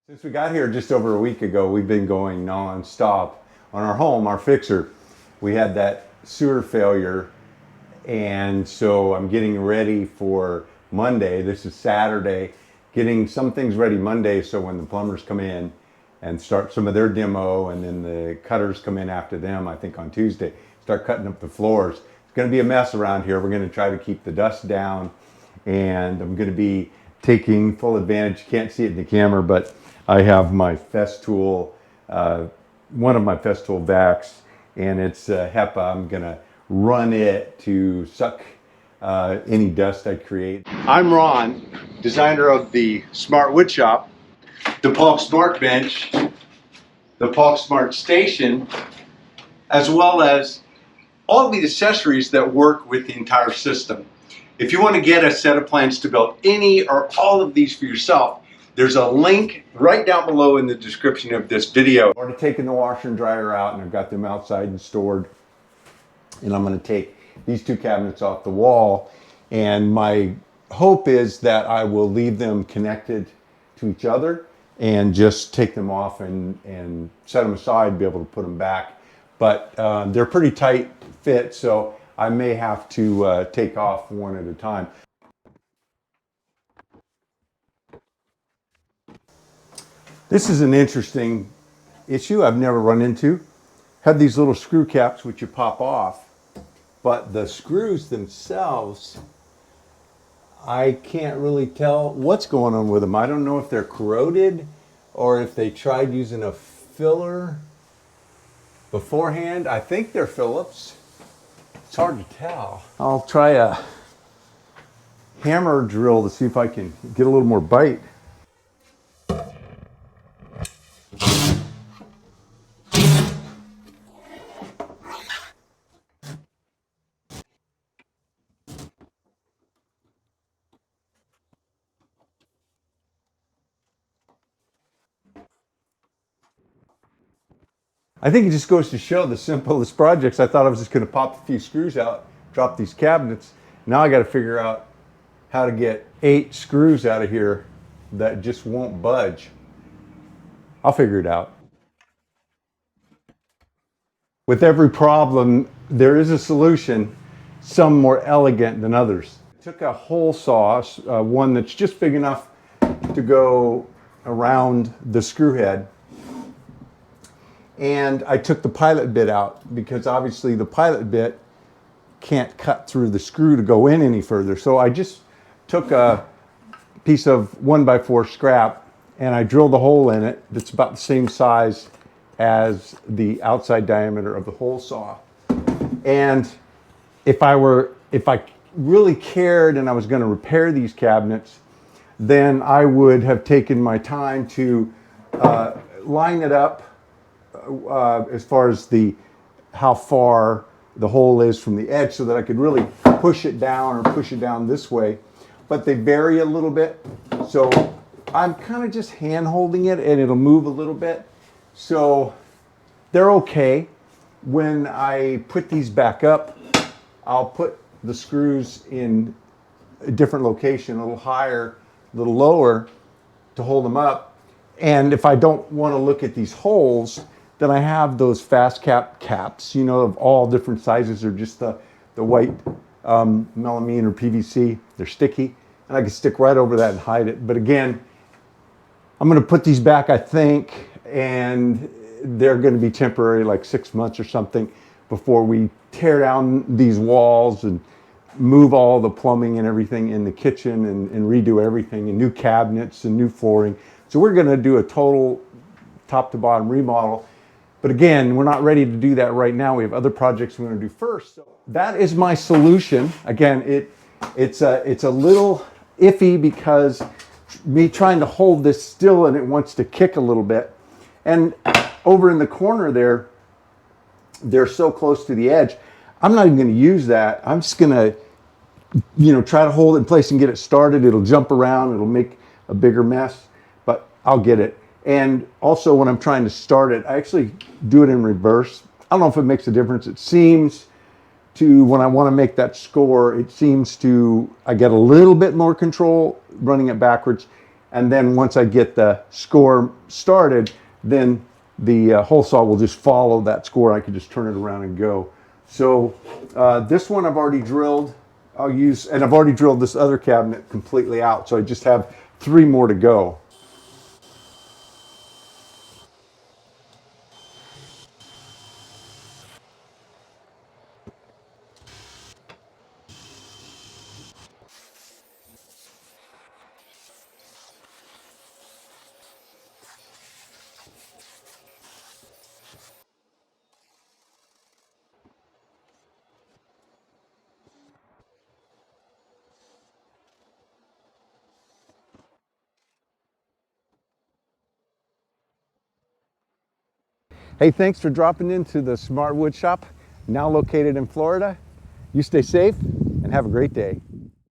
Since we got here just over a week ago, we've been going non-stop on our home, our fixer. We had that sewer failure, and so I'm getting ready for Monday. This is Saturday, getting some things ready Monday so when the plumbers come in and start some of their demo, and then the cutters come in after them, I think on Tuesday, start cutting up the floors. It's going to be a mess around here. We're going to try to keep the dust down, and I'm going to be taking full advantage. You can't see it in the camera, but I have my Festool, one of my Festool vacs, and it's HEPA. I'm gonna run it to suck any dust I create. I'm Ron, designer of the Smart Wood Shop, the Paul Smart Bench, the Paul Smart Station, as well as all the accessories that work with the entire system. If you want to get a set of plans to build any or all of these for yourself, there's a link right down below in the description of this video. I've already taken the washer and dryer out, and I've got them outside and stored. And I'm going to take these two cabinets off the wall. And my hope is that I will leave them connected to each other and just take them off and set them aside, be able to put them back. But they're pretty tight fit, so I may have to take off one at a time. This is an interesting issue I've never run into. Have these little screw caps which you pop off, but the screws themselves, I can't really tell what's going on with them. I don't know if they're corroded or if they tried using a filler beforehand. I think they're Phillips. It's hard to tell. I'll try a hammer drill to see if I can get a little more bite. I think it just goes to show the simplest projects. I thought I was just going to pop a few screws out, drop these cabinets. Now I got to figure out how to get 8 screws out of here that just won't budge. I'll figure it out. With every problem, there is a solution, some more elegant than others. I took a hole saw, one that's just big enough to go around the screw head. And I took the pilot bit out because obviously the pilot bit can't cut through the screw to go in any further. So I just took a piece of 1x4 scrap and I drilled a hole in it that's about the same size as the outside diameter of the hole saw. And if I really cared and I was going to repair these cabinets, then I would have taken my time to line it up as far as how far the hole is from the edge so that I could really push it down or push it down this way. But they vary a little bit. So I'm kind of just hand holding it and it'll move a little bit. So they're okay. When I put these back up, I'll put the screws in a different location, a little higher, a little lower to hold them up. And if I don't want to look at these holes, then I have those fast cap caps, you know, of all different sizes, or just the white melamine or PVC. They're sticky, and I can stick right over that and hide it. But again, I'm going to put these back, I think, and they're going to be temporary, like 6 months or something, before we tear down these walls and move all the plumbing and everything in the kitchen and redo everything, and new cabinets and new flooring. So we're going to do a total top to bottom remodel. But again, we're not ready to do that right now. We have other projects we want to do first. So that is my solution. Again, it's a little iffy because me trying to hold this still and it wants to kick a little bit. And over in the corner there, they're so close to the edge. I'm not even going to use that. I'm just going to, you know, try to hold it in place and get it started. It'll jump around. It'll make a bigger mess, but I'll get it. And also when I'm trying to start it, I actually do it in reverse. I don't know if it makes a difference. It seems to, when I want to make that score, it seems to, I get a little bit more control running it backwards. And then once I get the score started, then the hole saw will just follow that score. I can just turn it around and go. So this one I've already drilled. And I've already drilled this other cabinet completely out. So I just have 3 more to go. Hey, thanks for dropping into the Smart Wood Shop, now located in Florida. You stay safe and have a great day.